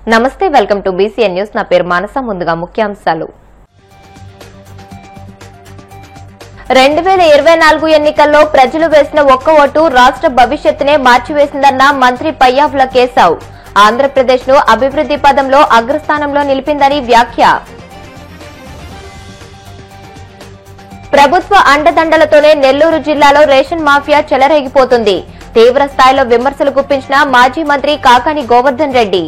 నమస్తే, welcome to BCN news. నా పేరు మానస. ముందుగా ముఖ్యాంశాలు. 2024 ఎన్నికల్లో ప్రజలు వేసిన ఒక్క ఓటు రాష్ట్ర భవిష్యత్తునే మార్చివేసిందన్న మంత్రి పయ్యావుల కేశవ్. ఆంధ్రప్రదేశ్ ను అభివృద్ధి పదంలో అగ్రస్థానంలో నిలిపిందని వ్యాఖ్య. ప్రభుత్వ అండదండలతోనే నెల్లూరు జిల్లాలో రేషన్ మాఫియా చెలరేగిపోతుంది. తీవ్ర స్థాయిలో విమర్శలు గుప్పించిన మాజీ మంత్రి కాకాని గోవర్ధన్ రెడ్డి.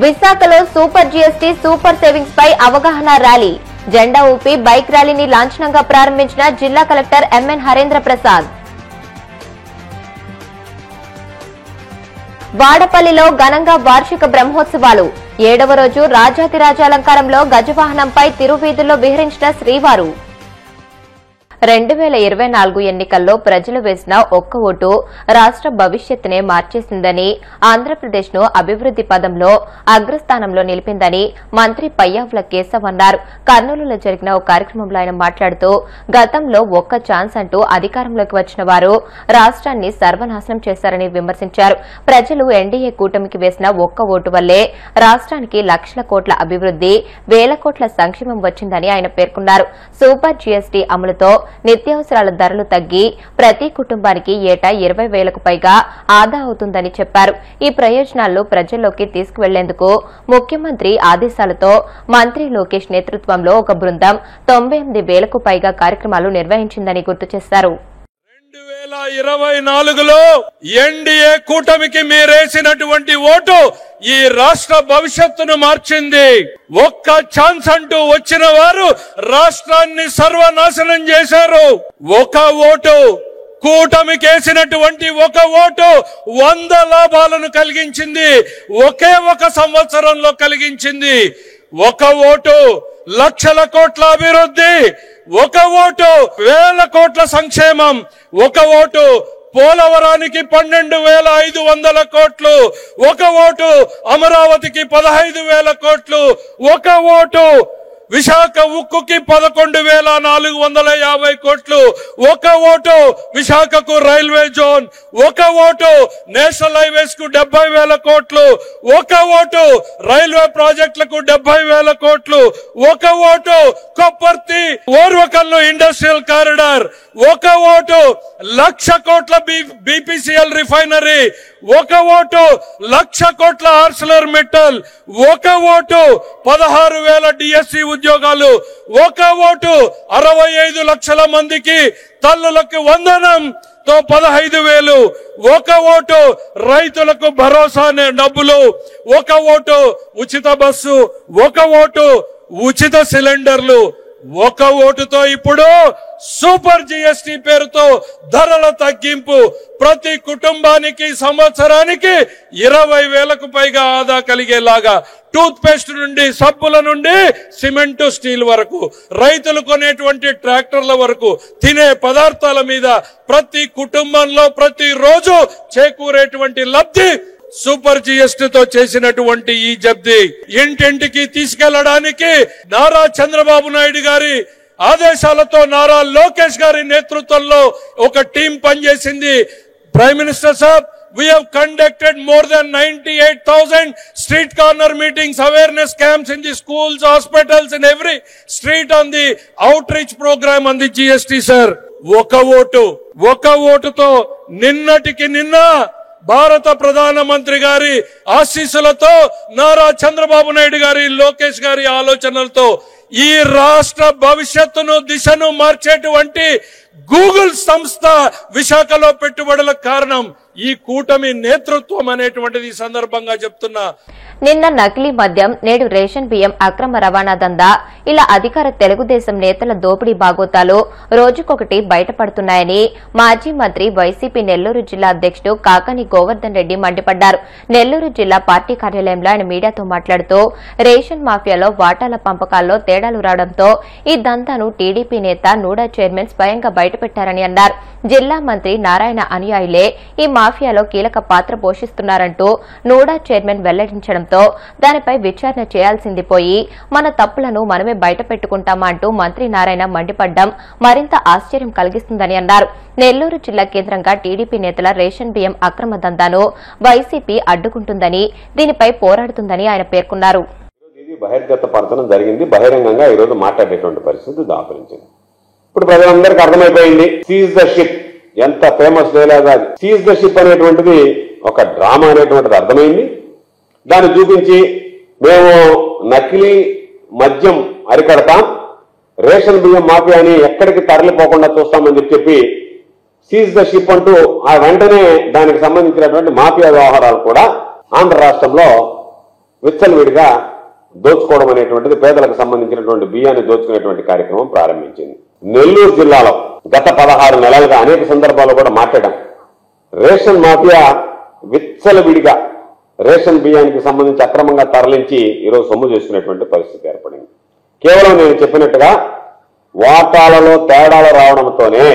విశాఖలో సూపర్ జీఎస్టీ సూపర్ సేవింగ్స్ పై అవగాహన ర్యాలీ. జెండా ఊపి బైక్ ర్యాలీని లాంఛనంగా ప్రారంభించిన జిల్లా కలెక్టర్ ఎంఎన్ హరేంద్ర ప్రసాద్. వాడపల్లిలో ఘనంగా వార్షిక బ్రహ్మోత్సవాలు. 7వ రోజు రాజాతిరాజాలంకారంలో గజవాహనంపై తిరువీధుల్లో విహరించిన శ్రీవారు. 2024 ఎన్నికల్లో ప్రజలు వేసిన ఒక్క ఓటు రాష్ట్ర భవిష్యత్తునే మార్చేసిందని, ఆంధ్రప్రదేశ్ ను అభివృద్ధి పదంలో అగ్రస్థానంలో నిలిపిందని మంత్రి పయ్యావుల కేశవ్ అన్నారు. కర్నూలులో జరిగిన ఓ కార్యక్రమంలో ఆయన మాట్లాడుతూ, గతంలో ఒక్క ఛాన్స్ అంటూ అధికారంలోకి వచ్చిన వారు రాష్ట్రాన్ని సర్వనాశనం చేశారని విమర్శించారు. ప్రజలు ఎన్డీఏ కూటమికి వేసిన ఒక్క ఓటు వల్లే రాష్ట్రానికి లక్షల కోట్ల అభివృద్ధి, వేల కోట్ల సంక్షేమం వచ్చిందని ఆయన పేర్కొన్నారు. సూపర్ జీఎస్టీ అమలుతో నిత్యావసరాల ధరలు తగ్గి ప్రతి కుటుంబానికి ఏటా 20,000కు పైగా ఆదా అవుతుందని చెప్పారు. ఈ ప్రయోజనాలను ప్రజల్లోకి తీసుకువెళ్లేందుకు ముఖ్యమంత్రి ఆదేశాలతో మంత్రి లోకేష్ నేతృత్వంలో ఒక బృందం 98,000కు పైగా కార్యక్రమాలు నిర్వహించిందని గుర్తు చేశారు. 2024లో ఎన్డీఏ కూటమికి మీరేసినటువంటి ఓటు ఈ రాష్ట్ర భవిష్యత్తును మార్చింది. ఒక్క ఛాన్స్ అంటూ వచ్చిన వారు రాష్ట్రాన్ని సర్వనాశనం చేశారు. ఒక ఓటు, కూటమికి వేసినటువంటి ఒక ఓటు 100 లాభాలను కలిగించింది. ఒకే ఒక సంవత్సరంలో కలిగించింది. ఒక ఓటు లక్షల కోట్ల అభివృద్ధి, ఒక ఓటు వేల కోట్ల సంక్షేమం, ఒక ఓటు పోలవరానికి 12,500 కోట్లు, ఒక ఓటు అమరావతికి 15,000 కోట్లు, ఒక ఓటు విశాఖ ఉక్కుకి 11,450 కోట్లు, ఒక ఓటు విశాఖకు రైల్వే జోన్, ఒక ఓటు నేషనల్ హైవేస్ కు 70,000 కోట్లు, ఒక ఓటు రైల్వే ప్రాజెక్టులకు 70,000 కోట్లు, ఒక ఓటు కొప్పర్తి ఓర్వకల్లు ఇండస్ట్రియల్ కారిడార్, ఒక ఓటు 1,00,000 కోట్ల బీపీసీఎల్ రిఫైనరీ, ఒక ఓటు 1,00,000 కోట్ల ఆర్సిలర్ మెటల్, ఒక ఓటు 16,000 డిఎస్సి ఉద్యోగాలు, ఒక ఓటు 65 లక్షల మందికి తల్లులకు వందనం తో 15,000, ఒక ఓటు రైతులకు భరోసా డబ్బులు, ఒక ఓటు ఉచిత బస్సు, ఒక ఓటు ఉచిత సిలిండర్లు, ఒక ఓటుతో ఇప్పుడు సూపర్ జీఎస్టీ పేరుతో ధరల తగ్గింపు, ప్రతి కుటుంబానికి సంవత్సరానికి 20,000కు పైగా ఆదా కలిగేలాగా, టూత్ పేస్ట్ నుండి సబ్బుల నుండి సిమెంటు స్టీల్ వరకు, రైతులు కొనేటువంటి ట్రాక్టర్ల వరకు, తినే పదార్థాల మీద ప్రతి కుటుంబంలో ప్రతిరోజు చేకూరేటువంటి లబ్ధి సూపర్ జీఎస్టీతో చేసినటువంటి ఈ జబ్ది ఇంటింటికి తీసుకెళ్లడానికి నారా చంద్రబాబు నాయుడు గారి ఆదేశాలతో నారా లోకేష్ గారి నేతృత్వంలో ఒక టీం పనిచేసింది. Prime minister Saab, we have conducted more than 98,000 street corner meetings, awareness camps in the schools, hospitals, in every street on the outreach program on the GST, sir. ఒక ఓటుతో నిన్నటికి నిన్న భారత ప్రధానమంత్రి గారి ఆశీస్సులతో, నారా చంద్రబాబు నాయుడు గారి, లోకేష్ గారి ఆలోచనలతో ఈ రాష్ట్ర భవిష్యత్తును, దిశను మార్చేటువంటి గూగుల్ సంస్థ విశాఖలో పెట్టుబడులకు కారణం ఈ కూటమి నేతృత్వం అనేటువంటిది ఈ సందర్భంగా చెప్తున్నా. నిన్న నకిలీ మద్యం, నేడు రేషన్ బియ్యం అక్రమ రవాణా దందా, ఇలా అధికార తెలుగుదేశం నేతల దోపిడీ బాగోతాలు రోజుకొకటి బయటపడుతున్నాయని మాజీ మంత్రి, వైసీపీ నెల్లూరు జిల్లా అధ్యక్షుడు కాకాని గోవర్ధన్ రెడ్డి మండిపడ్డారు. నెల్లూరు జిల్లా పార్టీ కార్యాలయంలో ఆయన మీడియాతో మాట్లాడుతూ, రేషన్ మాఫియాలో వాటాల పంపకాల్లో తేడాలు రావడంతో ఈ దందాను టీడీపీ నేత నూడా చైర్మన్ స్వయంగా బయటపెట్టారని అన్నారు. జిల్లా మంత్రి నారాయణ అనుయాయులే ఈ మాఫియాలో కీలక పాత్ర పోషిస్తున్నారంటూ నూడా చైర్మన్ వెల్లడించడంతో దానిపై విచారణ చేయాల్సింది పోయి మన తప్పులను మనమే బయటపెట్టుకుంటామా అంటూ మంత్రి నారాయణ మండిపడ్డం మరింత ఆశ్చర్యం కలిగిస్తుందని అన్నారు. నెల్లూరు జిల్లా కేంద్రంగా టీడీపీ నేతల రేషన్ బియ్యం అక్రమ దందాను వైసీపీ అడ్డుకుంటుందని, దీనిపై పోరాడుతుందని ఆయన పేర్కొన్నారు. బహిర్గతపరచడం జరిగింది. బహిరంగంగా ఈ రోజు మాట్లాడేటువంటి పరిస్థితి దాపరించింది. ఇప్పుడు ప్రజలందరికీ అర్థమైపోయింది సీజ్ ద షిప్ ఎంత ఫేమస్ డైలాగ్. అది సీజ్ ద షిప్ అనేటువంటిది ఒక డ్రామా అనేటువంటిది అర్థమైంది. దాన్ని చూపించి మేము నకిలీ మద్యం అరికడతాం, రేషన్ బియ్యం మాఫియాని ఎక్కడికి తరలిపోకుండా చూస్తామని చెప్పి సీజ్ ద షిప్ అంటూ ఆ వెంటనే దానికి సంబంధించినటువంటి మాఫియా వ్యవహారాలు కూడా ఆంధ్ర రాష్ట్రంలో విచ్చలవిడిగా దోచుకోవడం అనేటువంటిది, పేదలకు సంబంధించినటువంటి బియ్యాన్ని దోచుకునేటువంటి కార్యక్రమం ప్రారంభించింది. నెల్లూరు జిల్లాలో గత 16 నెలలుగా అనేక సందర్భాల్లో కూడా మాట్లాడాం. రేషన్ మాఫియా విచ్చలవిడిగా రేషన్ బియ్యానికి సంబంధించి అక్రమంగా తరలించి ఈరోజు సొమ్ము చేసుకునేటువంటి పరిస్థితి ఏర్పడింది. కేవలం నేను చెప్పినట్టుగా వాటాలలో తేడాలు రావడంతోనే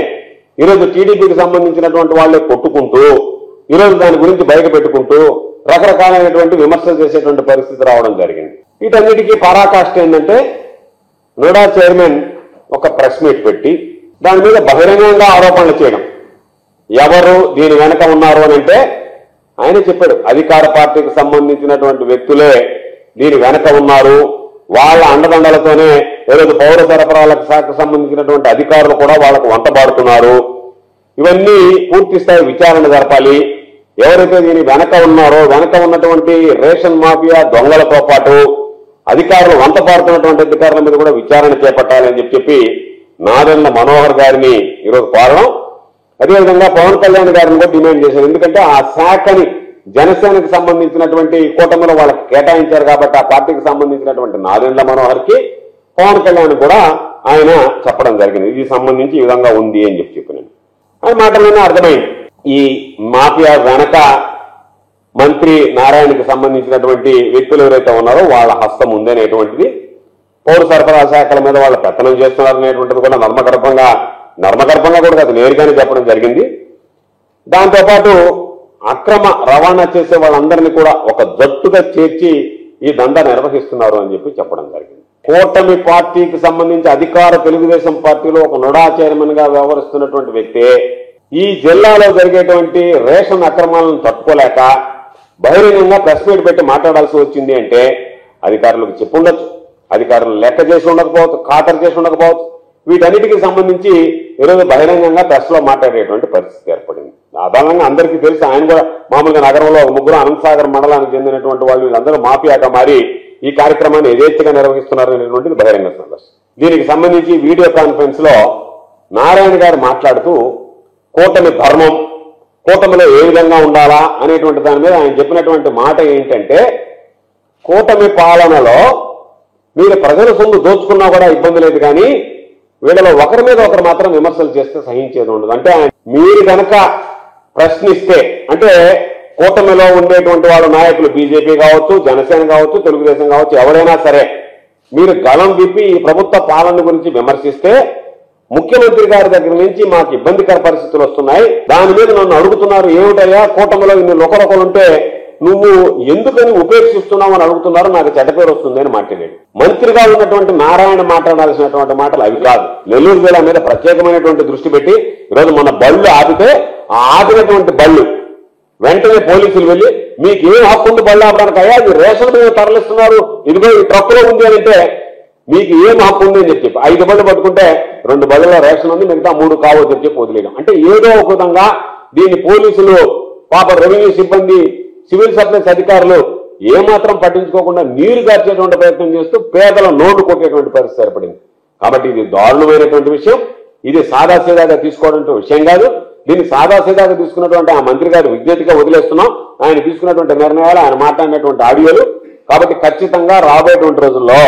ఈరోజు టీడీపీకి సంబంధించినటువంటి వాళ్ళే కొట్టుకుంటూ ఈరోజు దాని గురించి బయట పెట్టుకుంటూ రకరకాలైనటువంటి విమర్శలు చేసేటువంటి పరిస్థితి రావడం జరిగింది. వీటన్నిటికీ పరాకాష్ఠ ఏంటంటే నోడా చైర్మన్ ఒక ప్రెస్ మీట్ పెట్టి దాని మీద బహిరంగంగా ఆరోపణలు చేయడం. ఎవరు దీని వెనక ఉన్నారు అని అంటే ఆయన చెప్పాడు, అధికార పార్టీకి సంబంధించినటువంటి వ్యక్తులే దీని వెనక ఉన్నారు, వాళ్ళ అండదండలతోనే ఈరోజు పౌర సరఫరాలకు శాఖకు సంబంధించినటువంటి అధికారులు కూడా వాళ్ళకు వంటబాడుతున్నారు. ఇవన్నీ పూర్తి స్థాయి విచారణ జరపాలి. ఎవరైతే దీని వెనక ఉన్నారో వెనక ఉన్నటువంటి రేషన్ మాఫియా దొంగలతో పాటు అధికారులు వంటపాడుతున్నటువంటి అధికారుల మీద కూడా విచారణ చేపట్టాలని చెప్పి నాదెండ్ల మనోహర్ గారిని ఈరోజు కోరడం, అదేవిధంగా పవన్ కళ్యాణ్ గారిని కూడా డిమాండ్ చేశారు. ఎందుకంటే ఆ శాఖని జనసేనకు సంబంధించినటువంటి కూటమిలో వాళ్ళకి కేటాయించారు కాబట్టి ఆ పార్టీకి సంబంధించినటువంటి నాదెండ్ల మనోహర్ కి పవన్ కళ్యాణ్ కూడా ఆయన చెప్పడం జరిగింది, ఇది సంబంధించి ఈ విధంగా ఉంది అని చెప్పినాను. ఆ మాటలోనే అర్థమైంది ఈ మాఫియా వెనక మంత్రి నారాయణకి సంబంధించినటువంటి వ్యక్తులు ఎవరైతే ఉన్నారో వాళ్ళ హస్తం ఉందనేటువంటిది, పౌర సరఫరా శాఖల మీద వాళ్ళ పెత్తనం చేస్తున్నారు అనేటువంటిది కూడా నర్మగర్భంగా కూడా అది నేరుగానే చెప్పడం జరిగింది. దాంతోపాటు అక్రమ రవాణా చేసే వాళ్ళందరినీ కూడా ఒక జట్టుగా చేర్చి ఈ దందా నిర్వహిస్తున్నారు అని చెప్పడం జరిగింది. కూటమి పార్టీకి సంబంధించి అధికార తెలుగుదేశం పార్టీలో ఒక నోడా చైర్మన్ గా వ్యవహరిస్తున్నటువంటి వ్యక్తే ఈ జిల్లాలో జరిగేటువంటి రేషన్ అక్రమాలను తట్టుకోలేక బహిరంగంగా ప్రెస్ మీట్ పెట్టి మాట్లాడాల్సి వచ్చింది అంటే అధికారులకు చెప్పుండొచ్చు, అధికారులు లెక్క చేసి ఉండకపోవచ్చు, ఖాతరు చేసి ఉండకపోవచ్చు. వీటన్నిటికీ సంబంధించి ఈరోజు బహిరంగంగా ప్రెస్ లో మాట్లాడేటువంటి పరిస్థితి ఏర్పడింది. సాధారణంగా అందరికీ తెలిసి ఆయన కూడా మామూలుగా నగరంలో ముగ్గురు అనంతసాగర్ మండలానికి చెందినటువంటి వాళ్ళు వీళ్ళందరూ మాఫియాగా మారి ఈ కార్యక్రమాన్ని యథేచ్ఛగా నిర్వహిస్తున్నారు అనేటువంటిది బహిరంగ సందర్శన. దీనికి సంబంధించి వీడియో కాన్ఫరెన్స్ లో నారాయణ గారు మాట్లాడుతూ కూటమి ధర్మం, కూటమిలో ఏ విధంగా ఉండాలా అనేటువంటి దాని మీద ఆయన చెప్పినటువంటి మాట ఏంటంటే, కూటమి పాలనలో మీరు ప్రజల సొమ్ము దోచుకున్నా కూడా ఇబ్బంది లేదు, కానీ వీళ్ళలో ఒకరి మీద ఒకరు మాత్రం విమర్శలు చేస్తే సహించేది ఉండదు. అంటే మీరు కనుక ప్రశ్నిస్తే, అంటే కూటమిలో ఉండేటువంటి వాళ్ళు నాయకులు బీజేపీ కావచ్చు, జనసేన కావచ్చు, తెలుగుదేశం కావచ్చు, ఎవరైనా సరే మీరు గళం విప్పి ఈ ప్రభుత్వ పాలన గురించి విమర్శిస్తే ముఖ్యమంత్రి గారి దగ్గర నుంచి మాకు ఇబ్బందికర పరిస్థితులు వస్తున్నాయి, దాని మీద నన్ను అడుగుతున్నారు, ఏమిటయ్యా కూటమిలో ఇన్ని లొకలొకలుంటే నువ్వు ఎందుకని ఉపేక్షిస్తున్నావు అని అడుగుతున్నారు, నాకు చెడ్డ పేరు వస్తుంది అని మాట్లాడాడు. మంత్రిగా ఉన్నటువంటి నారాయణ మాట్లాడాల్సినటువంటి మాటలు అవి కాదు. నెల్లూరు జిల్లా మీద ప్రత్యేకమైనటువంటి దృష్టి పెట్టి ఈరోజు మన బళ్ళు ఆపితే ఆ ఆపినటువంటి బళ్ళు వెంటనే పోలీసులు వెళ్లి మీకు ఏం హక్కు ఉంది బళ్ళు ఆపడానికి, అయ్యా ఇది రేషన్ మీద తరలిస్తున్నారు, ఇదిగో ఈ ట్రక్కులో ఉంది అని అంటే మీకు ఏం హక్కు ఉంది అని చెప్పి 5 బళ్ళు పట్టుకుంటే 2 బళ్ళలో రేషన్ ఉంది, మిగతా 3 కావో చెప్పి వదిలేయడం. అంటే ఏదో ఒక విధంగా దీన్ని పోలీసులు, పాప రెవెన్యూ సిబ్బంది, సివిల్ సప్లైస్ అధికారులు ఏమాత్రం పట్టించుకోకుండా నీరు గార్చేటువంటి ప్రయత్నం చేస్తూ పేదల నోళ్లు కొట్టేటువంటి పరిస్థితి ఏర్పడింది. కాబట్టి ఇది దారుణమైనటువంటి విషయం. ఇది సాదాసీదాగా తీసుకోవడం విషయం కాదు. దీన్ని సాదాసీదాగా తీసుకున్నటువంటి ఆ మంత్రి గారు విజ్ఞతగా వదిలేస్తున్నాం. ఆయన తీసుకున్నటువంటి నిర్ణయాలు, ఆయన మాట్లాడినటువంటి ఆడియోలు. కాబట్టి ఖచ్చితంగా రాబోయేటువంటి రోజుల్లో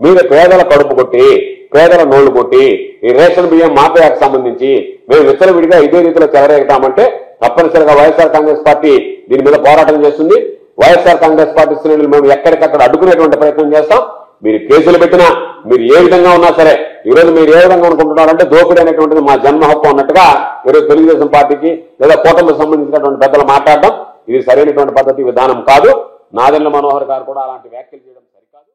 మీరు పేదల కడుపు కొట్టి, పేదల నోళ్లు కొట్టి ఈ రేషన్ బియ్యం మాఫియాకు సంబంధించి మేము విచ్చలవిడిగా ఇదే రీతిలో చెలరేగుతామంటే తప్పనిసరిగా వైఎస్ఆర్ కాంగ్రెస్ పార్టీ దీని మీద పోరాటం చేస్తుంది. వైఎస్ఆర్ కాంగ్రెస్ పార్టీ శ్రేణులు మేము ఎక్కడికక్కడ అడ్డుకునేటువంటి ప్రయత్నం చేస్తాం. మీరు కేసులు పెట్టినా మీరు ఏ విధంగా ఉన్నా సరే ఈరోజు మీరు ఏ విధంగా అనుకుంటున్నారంటే దోపిడీ అనేటువంటిది మా జన్మ హక్కు అన్నట్టుగా ఈరోజు తెలుగుదేశం పార్టీకి లేదా కూటమికి సంబంధించినటువంటి పెద్దలు మాట్లాడడం ఇది సరైనటువంటి పద్ధతి విధానం కాదు. నాదెండ్ల మనోహర్ గారు కూడా అలాంటి వ్యాఖ్యలు చేయడం సరికాదు.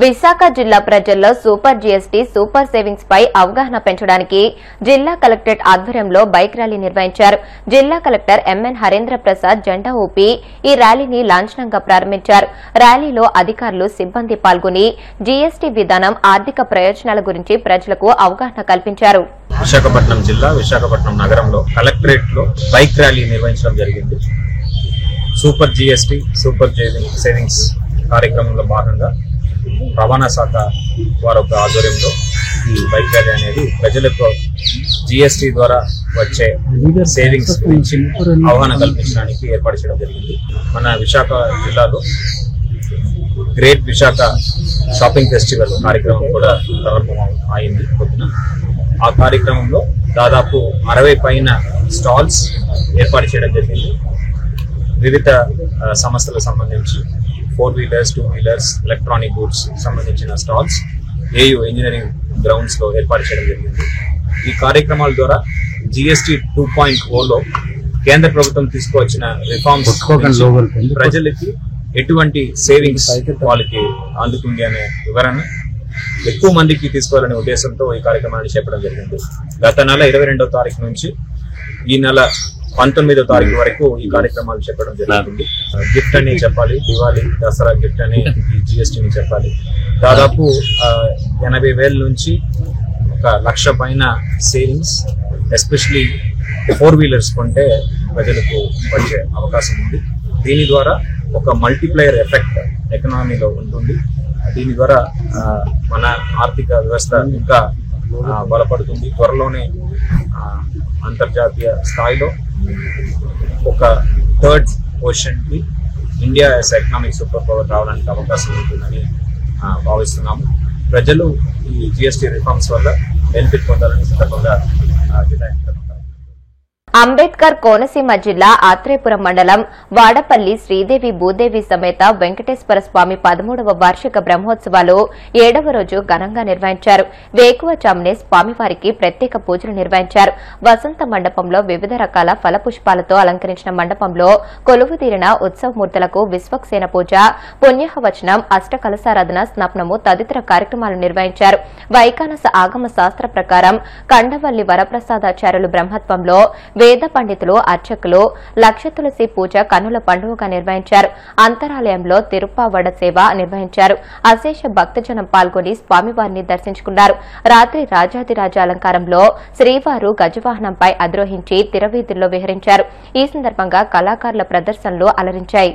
విశాఖ జిల్లా ప్రజల్లో సూపర్ జీఎస్టీ సూపర్ సేవింగ్స్ పై అవగాహన పెంచడానికి జిల్లా కలెక్టరేట్ ఆధ్వర్యంలో బైక్ ర్యాలీ నిర్వహించారు. జిల్లా కలెక్టర్ ఎంఎన్ హరేంద్ర ప్రసాద్ జెండా ఊపి ఈ ర్యాలీని లాంఛనంగా ప్రారంభించారు. ర్యాలీలో అధికారులు సిబ్బంది పాల్గొని జీఎస్టీ విధానం ఆర్థిక ప్రయోజనాల గురించి ప్రజలకు అవగాహన కల్పించారు. విశాఖపట్నం జిల్లా విశాఖపట్నం నగరంలో కలెక్టరేట్ లో బైక్ ర్యాలీ నిర్వహించడం జరిగింది. సూపర్ జీఎస్టీ సూపర్ సేవింగ్స్ కార్యక్రమంలో భాగంగా రవాణా శాఖ వారి ఆధ్వర్యంలో ఈ బైక్ ర్యాలీ అనేది ప్రజలకు జీఎస్టీ ద్వారా వచ్చే సేవింగ్స్ గురించి అవగాహన కల్పించడానికి ఏర్పాటు చేయడం జరిగింది. మన విశాఖ జిల్లాలో గ్రేట్ విశాఖ షాపింగ్ ఫెస్టివల్ కార్యక్రమం కూడా ప్రారంభం అయింది పొద్దున. ఆ కార్యక్రమంలో దాదాపు 60 పైన స్టాల్స్ ఏర్పాటు చేయడం జరిగింది. వివిధ సంస్థలకు సంబంధించి 4 వీలర్స్ 2 వీలర్స్ ఎలక్ట్రానిక్ గూడ్స్ సంబంధించిన స్టాల్స్ ఏయూ ఇంజనీరింగ్ గ్రౌండ్స్ లో ఏర్పాటు చేయడం జరిగింది. ఈ కార్యక్రమాల ద్వారా GST 2.0లో కేంద్ర ప్రభుత్వం తీసుకువచ్చిన రిఫార్మ్స్ ప్రజలకి ఎటువంటి సేవింగ్స్ వాళ్ళకి అందుతుంది అనే వివరణ ఎక్కువ మందికి తీసుకోవాలనే ఉద్దేశంతో ఈ కార్యక్రమాన్ని చేపట్టడం జరిగింది. గత నెల 22వ తారీఖు నుంచి ఈ నెల 19వ తారీఖు వరకు ఈ కార్యక్రమాలు చెప్పడం జరుగుతుంది. గిఫ్ట్ అని చెప్పాలి, దివాళీ దసరా గిఫ్ట్ అని జిఎస్టీని చెప్పాలి. దాదాపు 80,000 నుంచి 1,00,000 పైన సేవింగ్స్ ఎస్పెషలీ 4 వీలర్స్ కొంటే ప్రజలకు వచ్చే అవకాశం ఉంది. దీని ద్వారా ఒక మల్టిప్లయర్ ఎఫెక్ట్ ఎకనామీలో ఉంటుంది. దీని ద్వారా మన ఆర్థిక వ్యవస్థ ఇంకా బలపడుతుంది. త్వరలోనే అంతర్జాతీయ స్థాయిలో ఒక థర్డ్ పొజిషన్ కి India as economic super power రావడానికి అవకాశం ఉంటుందని భావిస్తున్నాము. ప్రజలు ఈ జిఎస్టీ రిఫార్మ్స్ వల్ల బెనిఫిట్ పొందాలని సందర్భంగా అంబేద్కర్ కోనసీమ జిల్లా ఆత్రేయపురం మండలం వాడపల్లి శ్రీదేవి భూదేవి సమేత వెంకటేశ్వర స్వామి 13వ వార్షిక బ్రహ్మోత్సవాలు 7వ రోజు ఘనంగా నిర్వహించారు. వేకువజామునే స్వామివారికి ప్రత్యేక పూజలు నిర్వహించారు. వసంత మండపంలో వివిధ రకాల ఫలపుష్పాలతో అలంకరించిన మండపంలో కొలువుదీరిన ఉత్సవమూర్తులకు విశ్వక్సేన పూజ, పుణ్యహవచనం, అష్టకలశారాధన, స్నాపనము తదితర కార్యక్రమాలు నిర్వహించారు. వైకానస ఆగమ శాస్త్ర ప్రకారం కండవల్లి వరప్రసాదాచార్యులు బ్రహ్మత్వంలో వేద పండితులు, అర్చకులు లక్ష తులసి పూజ కన్నుల పండుగగా నిర్వహించారు. అంతరాలయంలో తిరుప్పావడ సేవ నిర్వహించారు. అశేష భక్తజనం పాల్గొని స్వామివారిని దర్శించుకున్నారు. రాత్రి రాజాదిరాజ అలంకారంలో శ్రీవారు గజవాహనంపై అధిరోహించి తిరవీధుల్లో విహరించారు. ఈ సందర్భంగా కళాకారుల ప్రదర్శనలు అలరించాయి.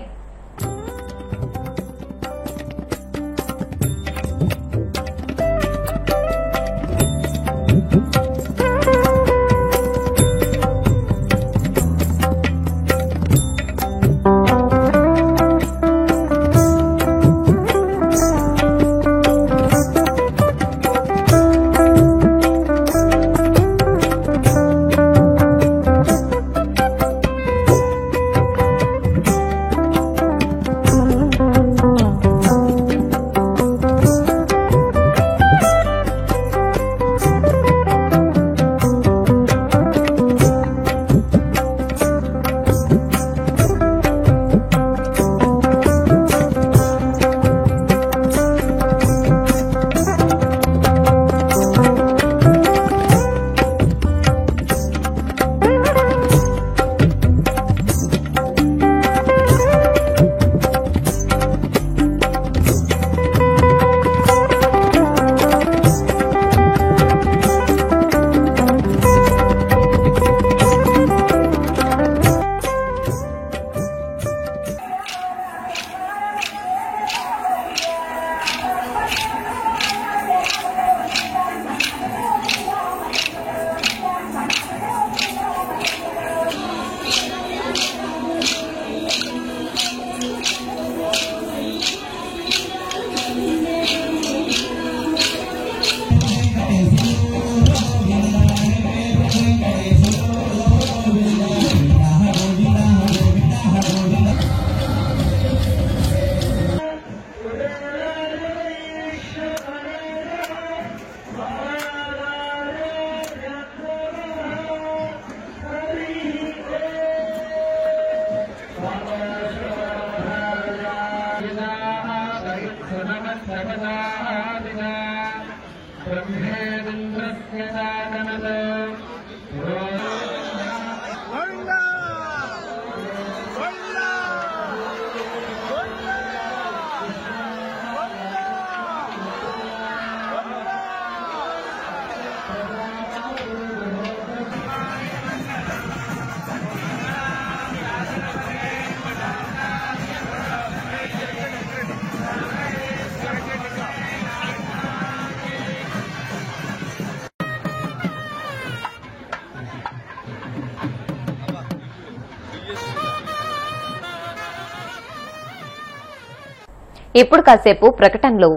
ఇప్పుడు కాసేపు ప్రకటనలు.